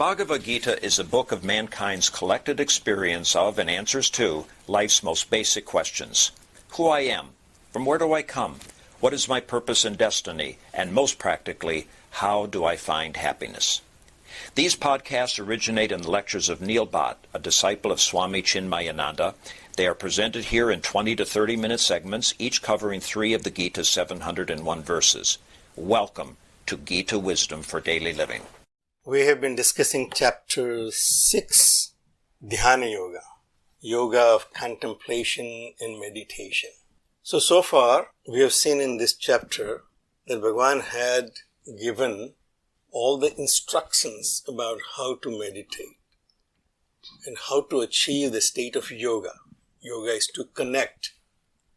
Bhagavad Gita is a book of mankind's collected experience of and answers to life's most basic questions. Who I am, from where do I come, what is my purpose and destiny, and most practically, how do I find happiness? These podcasts originate in the lectures of Neil Bhatt, a disciple of Swami Chinmayananda. They are presented here in 20 to 30-minute segments, each covering 3 of the Gita's 701 verses. Welcome to Gita Wisdom for Daily Living. We have been discussing chapter 6, Dhyana Yoga, yoga of contemplation and meditation. So far, we have seen in this chapter that Bhagavan had given all the instructions about how to meditate and how to achieve the state of yoga. Yoga is to connect.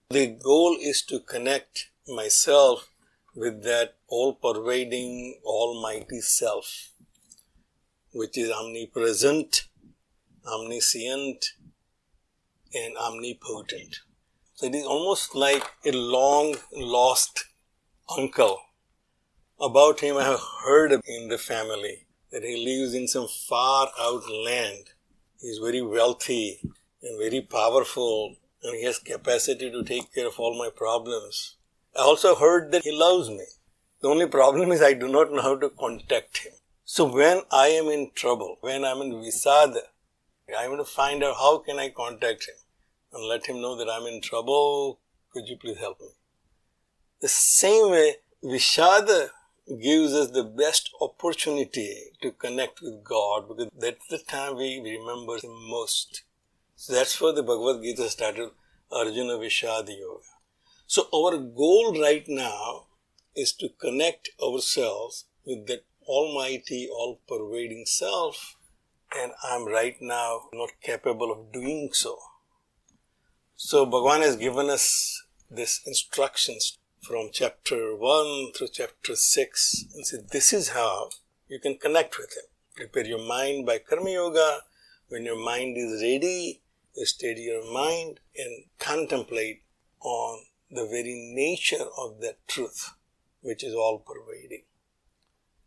The goal is to connect myself with that all-pervading, almighty self, which is omnipresent, omniscient, and omnipotent. So it is almost like a long-lost uncle. About him I have heard in the family that he lives in some far-out land. He is very wealthy and very powerful, and he has capacity to take care of all my problems. I also heard that he loves me. The only problem is I do not know how to contact him. So when I am in trouble, when I am in Visada, I want to find out how can I contact him and let him know that I am in trouble. Could you please help me? The same way, Vishada gives us the best opportunity to connect with God, because that's the time we remember Him most. So that's why the Bhagavad Gita started Arjuna Vishada Yoga. So our goal right now is to connect ourselves with that almighty, all-pervading self, and I'm right now not capable of doing so. So Bhagavan has given us these instructions from chapter 1 through chapter 6, and said this is how you can connect with Him. Prepare your mind by Karma Yoga. When your mind is ready, you steady your mind and contemplate on the very nature of that truth, which is all-pervading.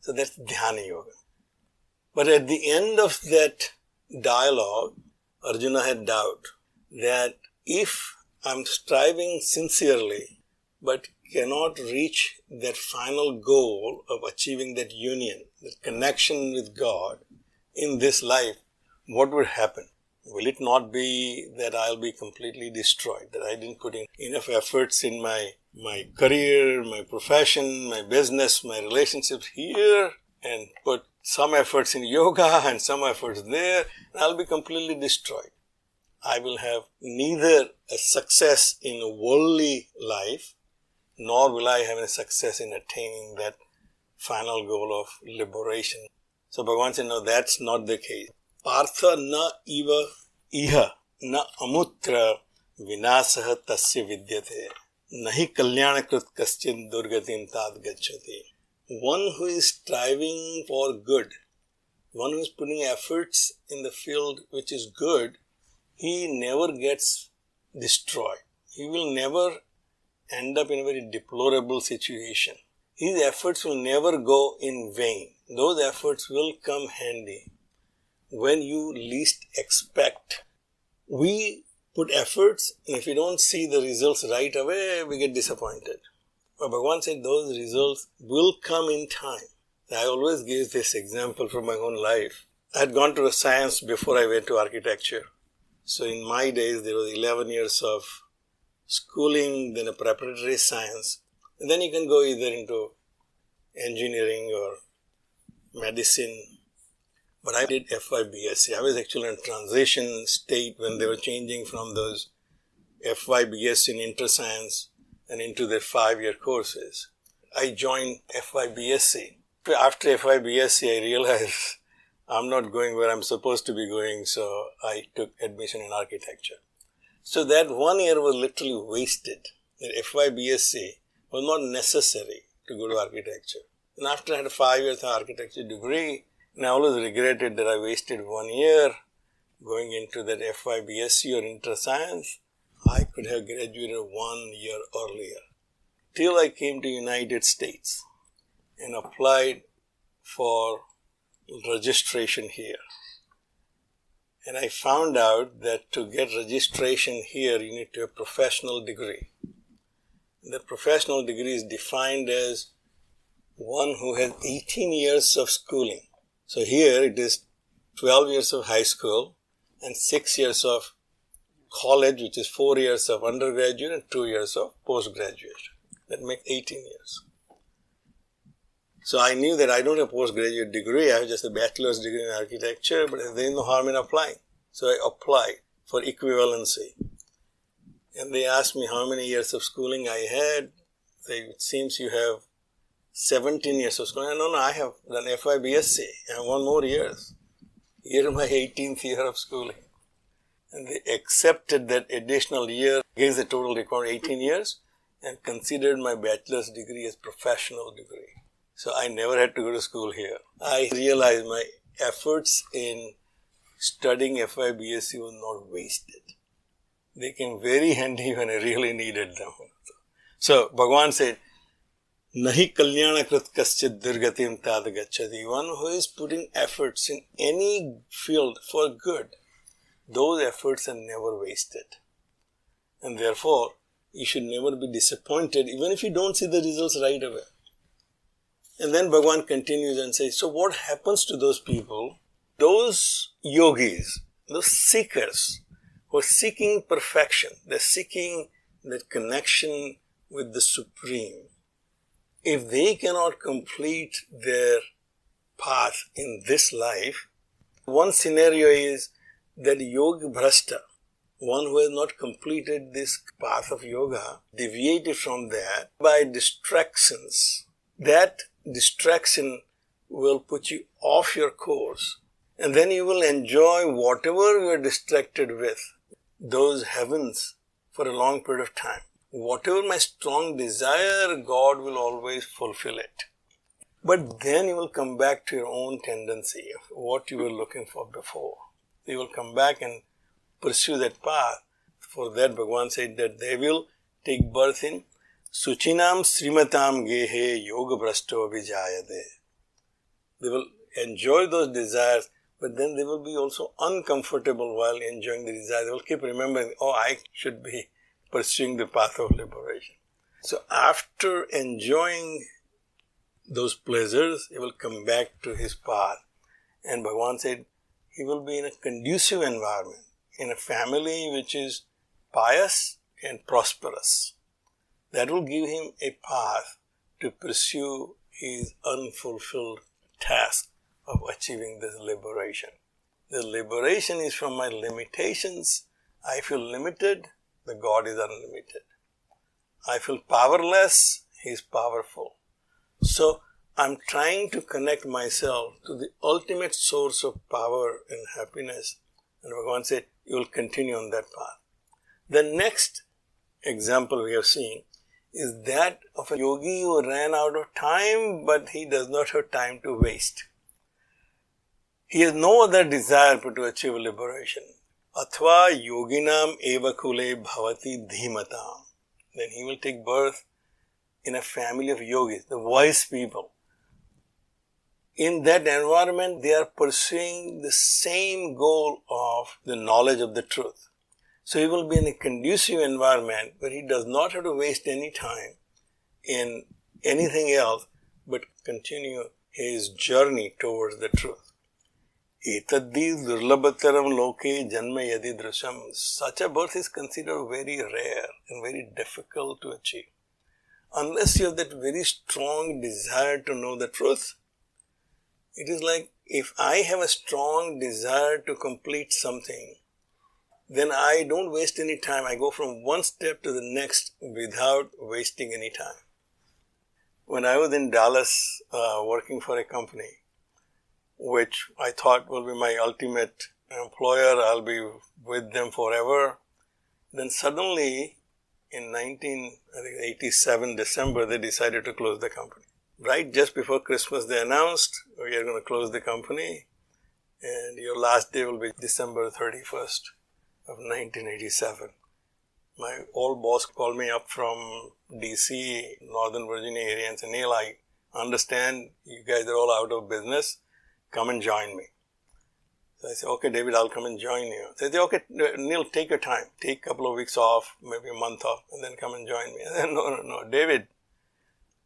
So that's Dhyana Yoga. But at the end of that dialogue, Arjuna had doubt that if I'm striving sincerely but cannot reach that final goal of achieving that union, that connection with God in this life, what would happen? Will it not be that I'll be completely destroyed, that I didn't put in enough efforts in my career, my profession, my business, my relationships here, and put some efforts in yoga and some efforts there, and I'll be completely destroyed. I will have neither a success in a worldly life, nor will I have a success in attaining that final goal of liberation. So Bhagavan said, no, that's not the case. Partha na iva iha na amutra vinasaha tasya vidyate nahi kalyanakrit kaschin durgatim tad gacchati. One who is striving for good, one who is putting efforts in the field which is good, he never gets destroyed. He will never end up in a very deplorable situation. His efforts will never go in vain. Those efforts will come handy when you least expect. We put efforts, and if we don't see the results right away, we get disappointed. But Bhagavan said those results will come in time. I always give this example from my own life. I had gone to science before I went to architecture. So in my days, there was 11 years of schooling, then a preparatory science. And then you can go either into engineering or medicine. But I did FY-BSc. I was actually in transition state when they were changing from those FY-BSc in inter-science and into their 5-year courses. I joined FY-BSc. After FY-BSc, I realized I'm not going where I'm supposed to be going, so I took admission in architecture. So that 1 year was literally wasted. That FY-BSc was not necessary to go to architecture. And after I had a 5-year architecture degree, and I always regretted that I wasted 1 year going into that FY-BSc or inter-science. I could have graduated 1 year earlier. Till I came to United States and applied for registration here. And I found out that to get registration here, you need to have a professional degree. The professional degree is defined as one who has 18 years of schooling. So here it is 12 years of high school and 6 years of college, which is 4 years of undergraduate and 2 years of postgraduate. That makes 18 years. So I knew that I don't have a postgraduate degree, I have just a bachelor's degree in architecture, but there is no harm in applying. So I applied for equivalency. And they asked me how many years of schooling I had. It seems you have 17 years of schooling. No, I have done FIBSc. I have 1 more year. Here is my 18th year of schooling. And they accepted that additional year against the total requirement 18 years and considered my bachelor's degree as professional degree. So I never had to go to school here. I realized my efforts in studying FIBSc was not wasted. They came very handy when I really needed them. So Bhagavan said, Nahi kalyana krit kaschit dirgatim tad gacchati. One who is putting efforts in any field for good, those efforts are never wasted. And therefore, you should never be disappointed even if you don't see the results right away. And then Bhagavan continues and says, so what happens to those people, those yogis, those seekers who are seeking perfection, they're seeking that connection with the Supreme. If they cannot complete their path in this life, one scenario is that yoga bhrashta, one who has not completed this path of yoga, deviated from that by distractions. That distraction will put you off your course, and then you will enjoy whatever you are distracted with, those heavens, for a long period of time. Whatever my strong desire, God will always fulfill it. But then you will come back to your own tendency of what you were looking for before. You will come back and pursue that path. For that, Bhagavan said that they will take birth in Suchinam Srimatam Gehe Yoga Brashto Vijayade. They will enjoy those desires, but then they will be also uncomfortable while enjoying the desire. They will keep remembering, I should be pursuing the path of liberation. So after enjoying those pleasures, he will come back to his path. And Bhagavan said, he will be in a conducive environment, in a family which is pious and prosperous. That will give him a path to pursue his unfulfilled task of achieving this liberation. The liberation is from my limitations. I feel limited, the God is unlimited. I feel powerless, He is powerful. So I'm trying to connect myself to the ultimate source of power and happiness. And Bhagavan said, you will continue on that path. The next example we have seen is that of a yogi who ran out of time, but he does not have time to waste. He has no other desire but to achieve liberation. Athva yoginam eva kule bhavati dhimatam. Then he will take birth in a family of yogis, the wise people. In that environment, they are pursuing the same goal of the knowledge of the truth. So he will be in a conducive environment where he does not have to waste any time in anything else but continue his journey towards the truth. Etaddi durlabhataram loke janma yadi drasham. Such a birth is considered very rare and very difficult to achieve. Unless you have that very strong desire to know the truth. It is like if I have a strong desire to complete something, then I don't waste any time. I go from one step to the next without wasting any time. When I was in Dallas working for a company, which I thought will be my ultimate employer, I'll be with them forever. Then suddenly in 1987 December, they decided to close the company. Right just before Christmas, they announced, we are going to close the company and your last day will be December 31st of 1987. My old boss called me up from DC, Northern Virginia area and said, Neil, I understand you guys are all out of business. come and join me. So I said, okay, David, I'll come and join you. So I said, okay, Neil, take your time. Take a couple of weeks off, maybe a month off, and then come and join me. I said, no, David,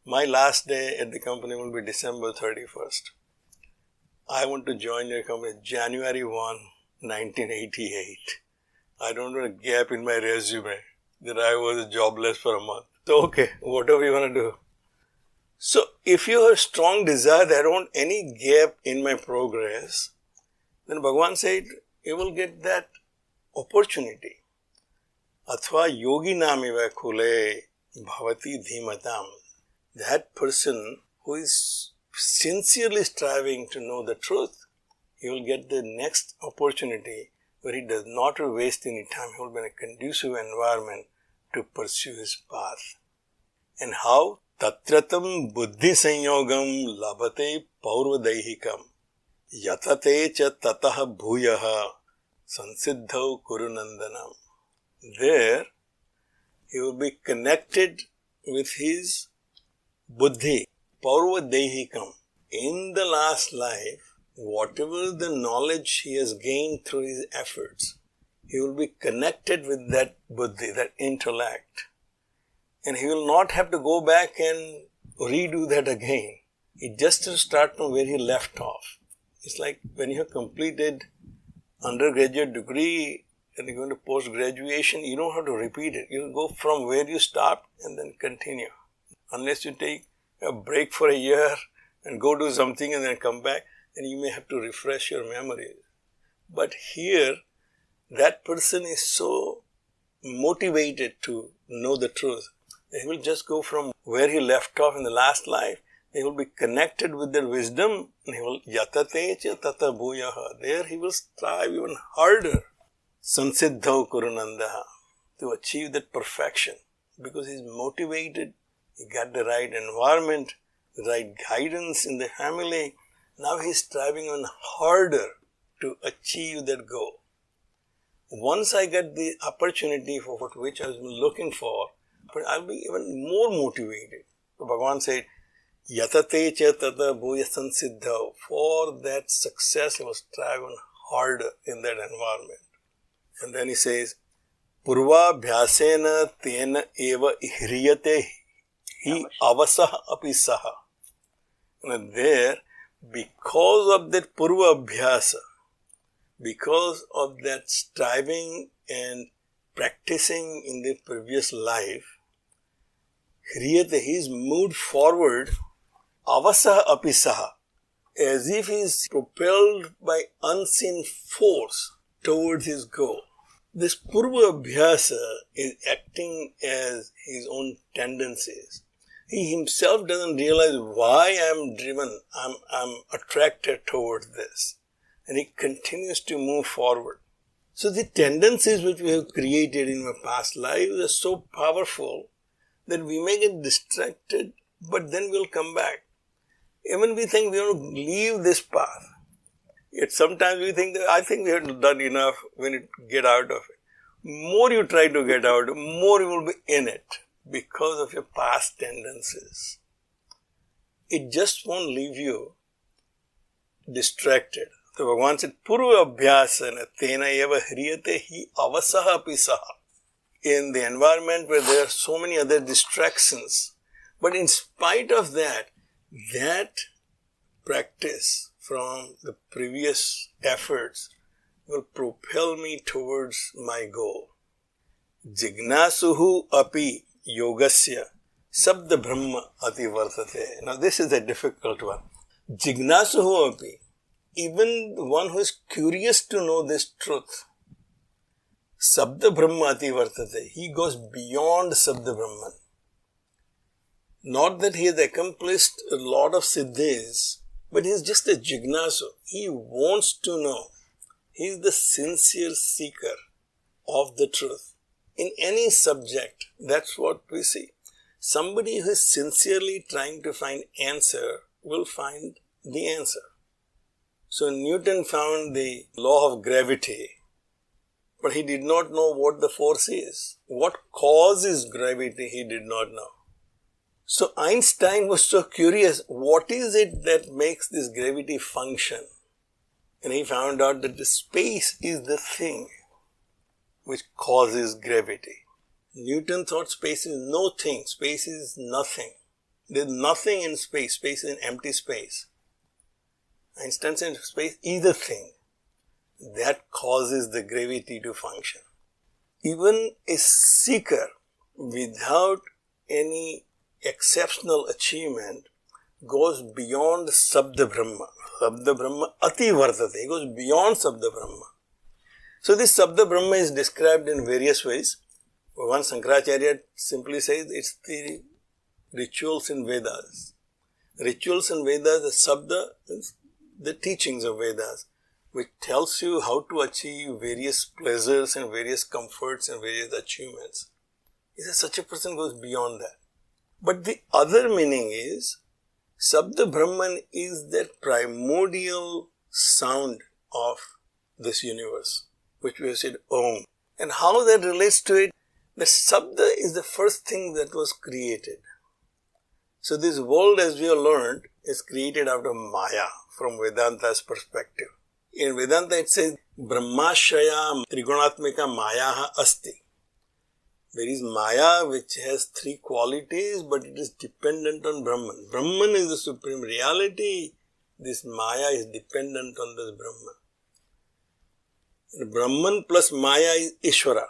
my last day at the company will be December 31st. I want to join your company January 1, 1988. I don't want a gap in my resume that I was jobless for a month. So, okay, whatever you want to do. So, if you have a strong desire that I don't want any gap in my progress, then Bhagavan said, you will get that opportunity. Athva yogi namiva khule bhavati dhimatam. That person who is sincerely striving to know the truth, he will get the next opportunity where he does not waste any time. He will be in a conducive environment to pursue his path. And how? Tatratam buddhi sanyogam labhate paurvadaihikam yatate cha tataha bhuyaha sansiddhau kurunandanam. There, he will be connected with his buddhi, paurvadaihikam. In the last life, whatever the knowledge he has gained through his efforts, he will be connected with that buddhi, that intellect. And he will not have to go back and redo that again. He just has to start from where he left off. It's like when you have completed undergraduate degree and you're going to post-graduation, you don't have to repeat it. You go from where you stopped and then continue. Unless you take a break for a year and go do something and then come back, then you may have to refresh your memory. But here, that person is so motivated to know the truth. He will just go from where he left off in the last life. He will be connected with their wisdom and he will yatate cha tata bhuyaha. There he will strive even harder. Sansiddhau kurunandaha. To achieve that perfection. Because he is motivated. He got the right environment, the right guidance in the family. Now he is striving even harder to achieve that goal. Once I get the opportunity for which I was looking for, I'll be even more motivated. So Bhagavan said, yatate cha tata bhuya sansiddhau. For that success, he was striving harder in that environment. And then he says, purva bhyasena tena eva ihriyate hi avasah api saha. And there, because of that purva abhyasa, because of that striving and practicing in the previous life, he is moved forward, avasah apisaha, as if he is propelled by unseen force towards his goal. This purva abhyasa is acting as his own tendencies. He himself doesn't realize why I'm driven, I'm attracted towards this. And he continues to move forward. So the tendencies which we have created in our past lives are so powerful that we may get distracted, but then we'll come back. Even we think we want to leave this path. Yet sometimes we think that I think we have done enough when you get out of it. More you try to get out, more you will be in it because of your past tendencies. It just won't leave you distracted. So Bhagavan said, purva abhyasana tena eva hriyate hi avasaha pisaha. In the environment where there are so many other distractions. But in spite of that, that practice from the previous efforts will propel me towards my goal. Jignasuhu api yogasya sabda brahma ati vartate. Now this is a difficult one. Jignasuhu api. Even the one who is curious to know this truth, Sabda Brahmati Vartate, he goes beyond Sabda Brahman. Not that he has accomplished a lot of siddhis, but he is just a jignasu. He wants to know. He is the sincere seeker of the truth. In any subject, that's what we see. Somebody who is sincerely trying to find answer will find the answer. So Newton found the law of gravity, but he did not know what the force is. What causes gravity, he did not know. So Einstein was so curious, what is it that makes this gravity function? And he found out that the space is the thing which causes gravity. Newton thought space is no thing, space is nothing. There's nothing in space, space is an empty space. Einstein said space is a thing that causes the gravity to function. Even a seeker without any exceptional achievement goes beyond Sabda Brahma. Sabda Brahma ati vartate. He goes beyond Sabda Brahma. So this Sabda Brahma is described in various ways. One Sankaracharya simply says it's the rituals in Vedas. Rituals in Vedas, the Sabda is the teachings of Vedas, which tells you how to achieve various pleasures and various comforts and various achievements. He says such a person goes beyond that. But the other meaning is, Sabda Brahman is that primordial sound of this universe, which we have said Om. And how that relates to it, the Sabda is the first thing that was created. So this world, as we have learned, is created out of Maya from Vedanta's perspective. In Vedanta it says, Brahmashraya Trigunatmika Mayaha Asti. There is Maya which has three qualities, but it is dependent on Brahman. Brahman is the supreme reality. This Maya is dependent on this Brahman. Brahman plus Maya is Ishvara.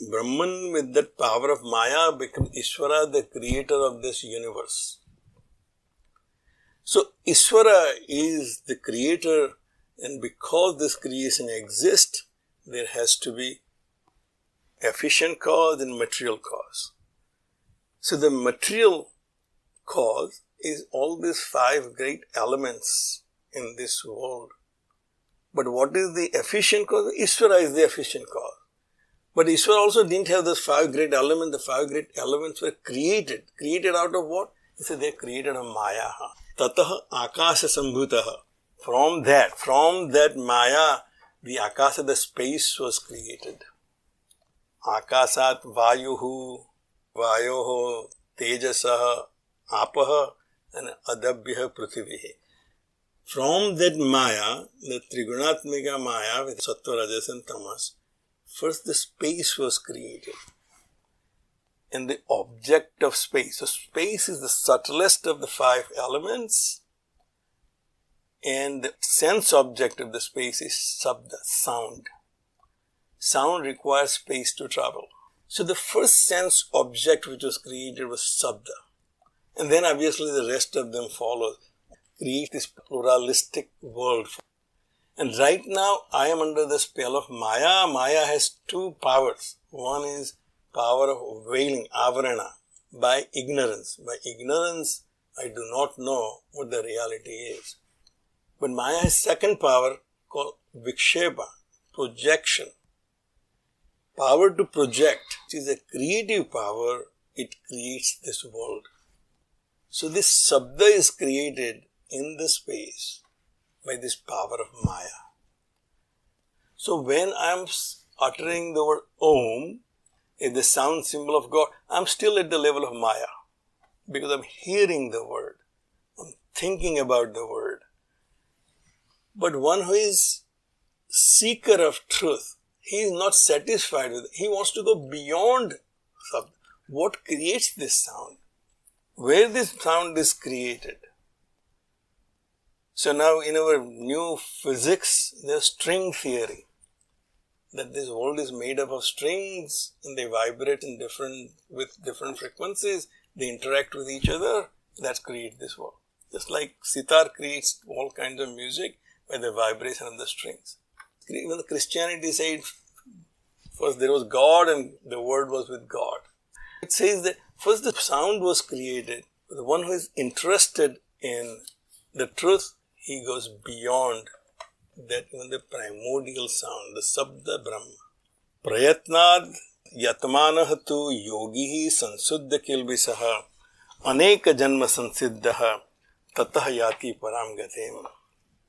Brahman with that power of Maya becomes Ishvara, the creator of this universe. So Ishvara is the creator, and because this creation exists, there has to be efficient cause and material cause. So the material cause is all these five great elements in this world. But what is the efficient cause? Ishvara is the efficient cause. But Ishvara also didn't have those five great elements. The five great elements were created. Created out of what? He said they created a Maya. Tataha Akasha Sambhutaha. From that Maya, the Akasha, the space was created. Akasat Vayuhu, Vayoho, Tejasaha, Apaha, and Adabhyaha Prithvihi. From that Maya, the Trigunatmika Maya with Sattva, Rajas and Tamas, first the space was created. And the object of space. So space is the subtlest of the five elements. And the sense object of the space is Sabda, sound. Sound requires space to travel. So the first sense object which was created was Sabda. And then obviously the rest of them follow. Create this pluralistic world. And right now I am under the spell of Maya. Maya has two powers. One is power of veiling, avarana, by ignorance. By ignorance I do not know what the reality is. But Maya has second power called Vikshepa, projection. Power to project, which is a creative power, it creates this world. So this Sabda is created in the space by this power of Maya. So when I am uttering the word Om, is the sound symbol of God, I am still at the level of Maya. Because I am hearing the word. I am thinking about the word. But one who is seeker of truth, he is not satisfied with it. He wants to go beyond Sabda. What creates this sound? Where this sound is created? So now in our new physics, there's string theory. That this world is made up of strings and they vibrate with different frequencies. They interact with each other. That creates this world. Just like sitar creates all kinds of music by the vibration of the strings. Even the Christianity said first there was God and the word was with God. It says that first the sound was created. The one who is interested in the truth, he goes beyond that, even the primordial sound, the Sabda Brahma. Prayatnad yatmanah tu yogihi sansuddha kilbisaha aneka janma sansiddhaha tatah yati param gatem.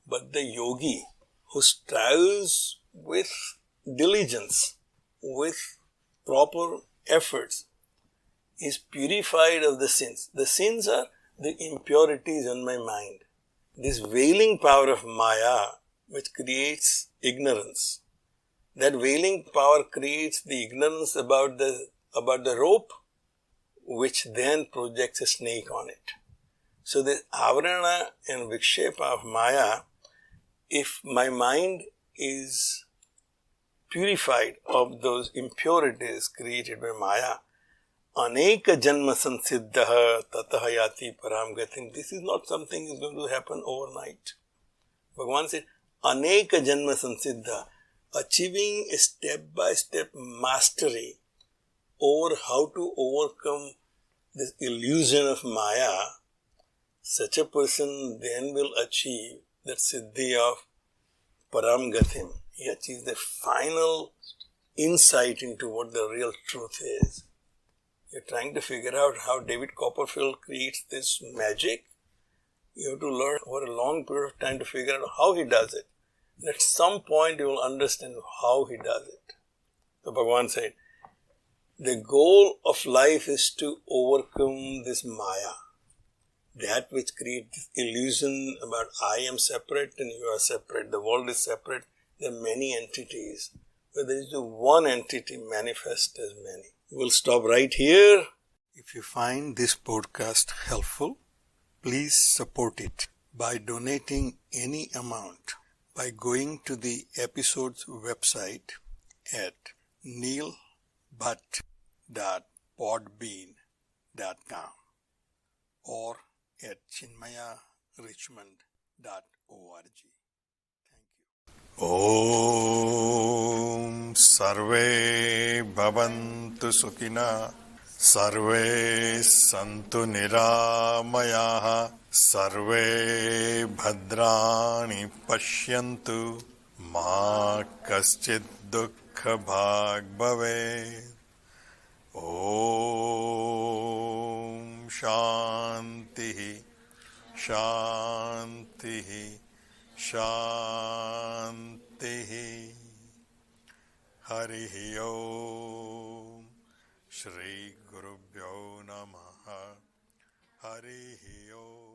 But the yogi who strives with diligence, with proper efforts, is purified of the sins. The sins are the impurities in my mind. This veiling power of Maya which creates ignorance. That veiling power creates the ignorance about the rope, which then projects a snake on it. So the avarana and vikshepa of Maya, if my mind is purified of those impurities created by Maya, aneka janma sansiddhaha tataha yati param gatim. This is not something that is going to happen overnight. Bhagavan said, aneka janma sansiddha, achieving a step-by-step mastery over how to overcome this illusion of Maya. Such a person then will achieve that siddhi of param gatim. He achieves the final insight into what the real truth is. You're trying to figure out how David Copperfield creates this magic. You have to learn over a long period of time to figure out how he does it. And at some point you will understand how he does it. So Bhagavan said, the goal of life is to overcome this Maya. That which creates this illusion about I am separate and you are separate. The world is separate. There are many entities. But there is one entity manifest as many. We'll stop right here. If you find this podcast helpful, please support it by donating any amount by going to the episode's website at neilbhatt.podbean.com or at chinmayarichmond.org. Om Sarve Bhavantu Sukhina Sarve Santu Niramayaha Sarve Bhadrani Pashyantu Ma Kaschid Dukkha Bhag Bhave. Om Shanti Shanti Shanti. Harihi Om. Shri Gurubhyo Namaha. Harihi Om.